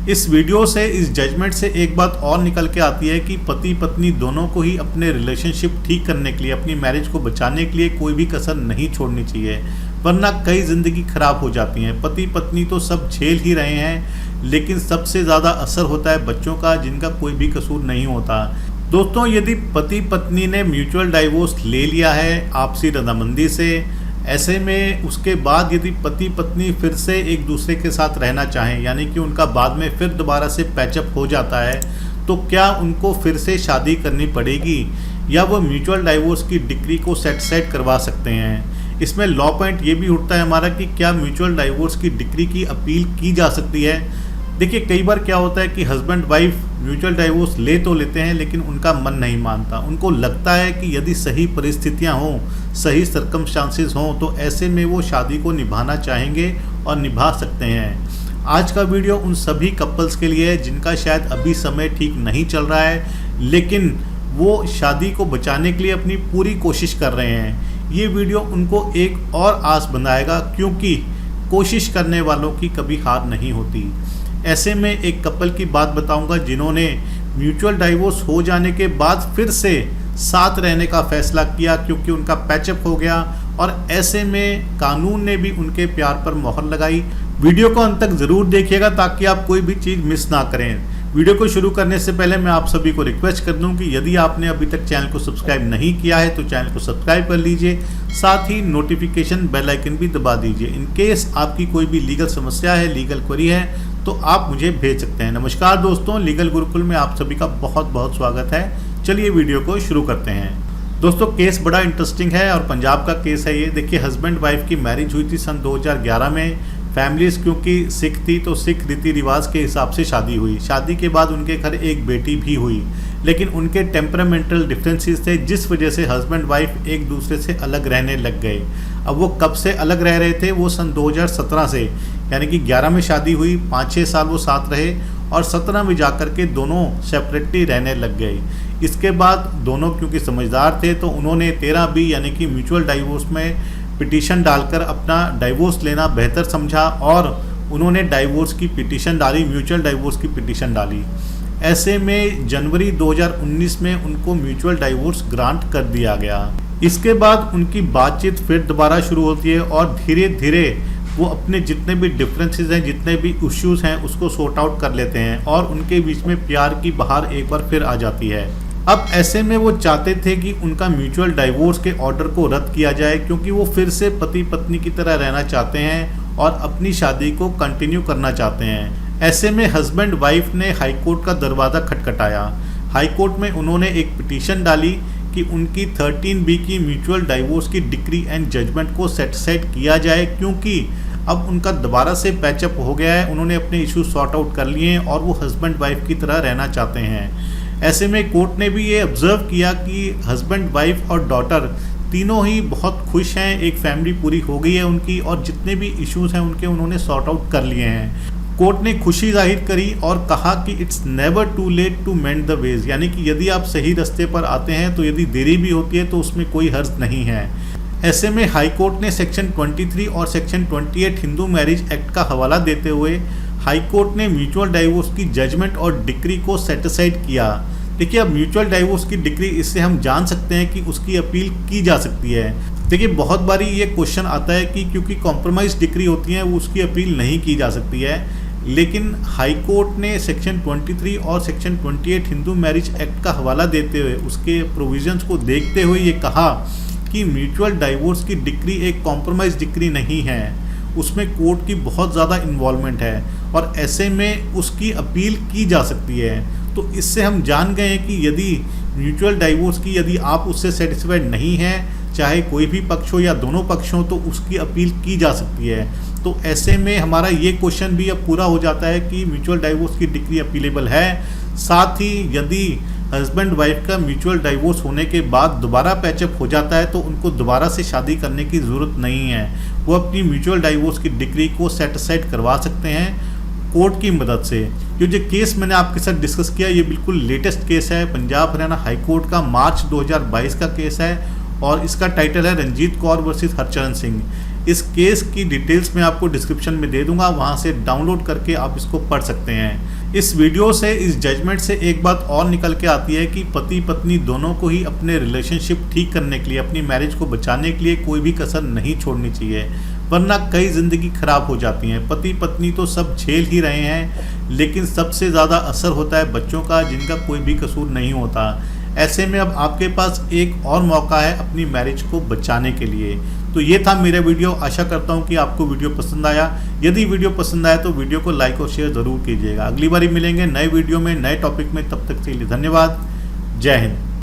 इस वीडियो से, इस जजमेंट से एक बात और निकल के आती है कि पति पत्नी दोनों को ही अपने रिलेशनशिप ठीक करने के लिए, अपनी मैरिज को बचाने के लिए कोई भी कसर नहीं छोड़नी चाहिए, वरना कई ज़िंदगी खराब हो जाती हैं। पति पत्नी तो सब झेल ही रहे हैं, लेकिन सबसे ज़्यादा असर होता है बच्चों का, जिनका कोई भी कसूर नहीं होता। दोस्तों, यदि पति पत्नी ने म्यूचुअल डाइवोर्स ले लिया है आपसी रजामंदी से, ऐसे में उसके बाद यदि पति पत्नी फिर से एक दूसरे के साथ रहना चाहें, यानी कि उनका बाद में फिर दोबारा से पैचअप हो जाता है, तो क्या उनको फिर से शादी करनी पड़ेगी या वो म्यूचुअल डाइवोर्स की डिक्री को सेट करवा सकते हैं। इसमें लॉ पॉइंट ये भी उठता है हमारा कि क्या म्यूचुअल डाइवोर्स की डिक्री की अपील की जा सकती है। देखिए, कई बार क्या होता है कि हस्बैंड वाइफ म्यूचुअल डाइवोर्स ले तो लेते हैं, लेकिन उनका मन नहीं मानता। उनको लगता है कि यदि सही परिस्थितियां हों, सही सर्कमस्टांसेस हों, तो ऐसे में वो शादी को निभाना चाहेंगे और निभा सकते हैं। आज का वीडियो उन सभी कपल्स के लिए है जिनका शायद अभी समय ठीक नहीं चल रहा है, लेकिन वो शादी को बचाने के लिए अपनी पूरी कोशिश कर रहे हैं। ये वीडियो उनको एक और आस बनाएगा, क्योंकि कोशिश करने वालों की कभी हार नहीं होती। ऐसे में एक कपल की बात बताऊंगा जिन्होंने म्यूचुअल डाइवोर्स हो जाने के बाद फिर से साथ रहने का फैसला किया, क्योंकि उनका पैचअप हो गया, और ऐसे में कानून ने भी उनके प्यार पर मोहर लगाई। वीडियो को अंत तक ज़रूर देखिएगा ताकि आप कोई भी चीज़ मिस ना करें। वीडियो को शुरू करने से पहले मैं आप सभी को रिक्वेस्ट कर दूं कि यदि आपने अभी तक चैनल को सब्सक्राइब नहीं किया है तो चैनल को सब्सक्राइब कर लीजिए, साथ ही नोटिफिकेशन बेल आइकन भी दबा दीजिए। इन केस आपकी कोई भी लीगल समस्या है, लीगल क्वेरी है, तो आप मुझे भेज सकते हैं। नमस्कार दोस्तों, लीगल गुरुकुल में आप सभी का बहुत बहुत स्वागत है। चलिए वीडियो को शुरू करते हैं। दोस्तों, केस बड़ा इंटरेस्टिंग है और पंजाब का केस है ये। देखिए, हस्बैंड वाइफ की मैरिज हुई थी सन 2011 में। फैमिलीज क्योंकि सिख थी तो सिख रीति रिवाज के हिसाब से शादी हुई। शादी के बाद उनके घर एक बेटी भी हुई, लेकिन उनके टेम्परामेंटल डिफरेंसेस थे, जिस वजह से हस्बैंड वाइफ एक दूसरे से अलग रहने लग गए। अब वो कब से अलग रह रहे थे? वो सन 2017 से, यानी कि 11 में शादी हुई, 5-6 साल वो साथ रहे और 17 में जाकर के दोनों सेपरेटली रहने लग गए। इसके बाद दोनों क्योंकि समझदार थे तो उन्होंने 13B यानी कि म्यूचुअल डाइवोर्स में पिटीशन डालकर अपना डाइवोर्स लेना बेहतर समझा और उन्होंने डाइवोर्स की पिटीशन डाली, म्यूचुअल डाइवोर्स की पिटीशन डाली। ऐसे में जनवरी 2019 में उनको म्यूचुअल डाइवोर्स ग्रांट कर दिया गया। इसके बाद उनकी बातचीत फिर दोबारा शुरू होती है और धीरे धीरे वो अपने जितने भी डिफरेंसेस हैं, जितने भी इश्यूज़ हैं, उसको सॉर्ट आउट कर लेते हैं और उनके बीच में प्यार की बहार एक बार फिर आ जाती है। अब ऐसे में वो चाहते थे कि उनका म्यूचुअल डाइवोर्स के ऑर्डर को रद्द किया जाए, क्योंकि वो फिर से पति पत्नी की तरह रहना चाहते हैं और अपनी शादी को कंटिन्यू करना चाहते हैं। ऐसे में हस्बैंड वाइफ ने हाई कोर्ट का दरवाज़ा खटखटाया। हाई कोर्ट में उन्होंने एक पिटीशन डाली कि उनकी 13B की म्यूचुअल डाइवोर्स की डिक्री एंड जजमेंट को सेट किया जाए, क्योंकि अब उनका दोबारा से पैचअप हो गया है। उन्होंने अपने इशू सॉर्ट आउट कर लिए हैं और वो हस्बैंड वाइफ की तरह रहना चाहते हैं। ऐसे में कोर्ट ने भी ये ऑब्जर्व किया कि हस्बैंड वाइफ और डॉटर तीनों ही बहुत खुश हैं, एक फैमिली पूरी हो गई है उनकी और जितने भी इश्यूज हैं उनके उन्होंने सॉर्ट आउट कर लिए हैं। कोर्ट ने खुशी जाहिर करी और कहा कि it's never too late to mend the ways, यानी कि यदि आप सही रास्ते पर आते हैं तो यदि देरी भी होती है तो उसमें कोई हर्ज नहीं है। ऐसे में हाई कोर्ट ने सेक्शन 23 और सेक्शन 28 हिंदू मैरिज एक्ट का हवाला देते हुए हाई कोर्ट ने म्यूचुअल डाइवोर्स की जजमेंट और डिक्री को सेटिसाइड किया। देखिए, अब म्यूचुअल डाइवोर्स की डिक्री, इससे हम जान सकते हैं कि उसकी अपील की जा सकती है। देखिए, बहुत बारी ये क्वेश्चन आता है कि क्योंकि कॉम्प्रोमाइज़ डिक्री होती है वो उसकी अपील नहीं की जा सकती है, लेकिन हाई कोर्ट ने सेक्शन 23 और सेक्शन 28 हिंदू मैरिज एक्ट का हवाला देते हुए उसके प्रोविजंस को देखते हुए ये कहा कि म्यूचुअल डाइवोर्स की डिक्री एक कॉम्प्रोमाइज़ डिक्री नहीं है, उसमें कोर्ट की बहुत ज़्यादा इन्वॉल्वमेंट है और ऐसे में उसकी अपील की जा सकती है। तो इससे हम जान गए हैं कि यदि म्यूचुअल डाइवोर्स की यदि आप उससे सेटिस्फाइड नहीं हैं, चाहे कोई भी पक्ष हो या दोनों पक्ष हो, तो उसकी अपील की जा सकती है। तो ऐसे में हमारा ये क्वेश्चन भी अब पूरा हो जाता है कि म्यूचुअल डाइवोर्स की डिक्री अपीलेबल है। साथ ही यदि हस्बैंड वाइफ का म्यूचुअल डाइवोर्स होने के बाद दोबारा पैचअप हो जाता है तो उनको दोबारा से शादी करने की ज़रूरत नहीं है, वो अपनी म्यूचुअल डाइवोर्स की डिक्री को सेटिसाइड करवा सकते हैं कोर्ट की मदद से। जो केस मैंने आपके साथ डिस्कस किया ये बिल्कुल लेटेस्ट केस है, पंजाब हरियाणा हाई कोर्ट का मार्च 2022 का केस है और इसका टाइटल है रंजीत कौर वर्सेस हरचरण सिंह। इस केस की डिटेल्स मैं आपको डिस्क्रिप्शन में दे दूंगा, वहां से डाउनलोड करके आप इसको पढ़ सकते हैं। इस वीडियो से, इस जजमेंट से एक बात और निकल के आती है कि पति पत्नी दोनों को ही अपने रिलेशनशिप ठीक करने के लिए, अपनी मैरिज को बचाने के लिए कोई भी कसर नहीं छोड़नी चाहिए, वरना कई ज़िंदगी खराब हो जाती हैं। पति पत्नी तो सब झेल ही रहे हैं, लेकिन सबसे ज़्यादा असर होता है बच्चों का, जिनका कोई भी कसूर नहीं होता। ऐसे में अब आपके पास एक और मौका है अपनी मैरिज को बचाने के लिए। तो ये था मेरा वीडियो। आशा करता हूँ कि आपको वीडियो पसंद आया। यदि वीडियो पसंद आया तो वीडियो को लाइक और शेयर ज़रूर कीजिएगा। अगली बारी मिलेंगे नए वीडियो में, नए टॉपिक में। तब तक के लिए धन्यवाद। जय हिंद।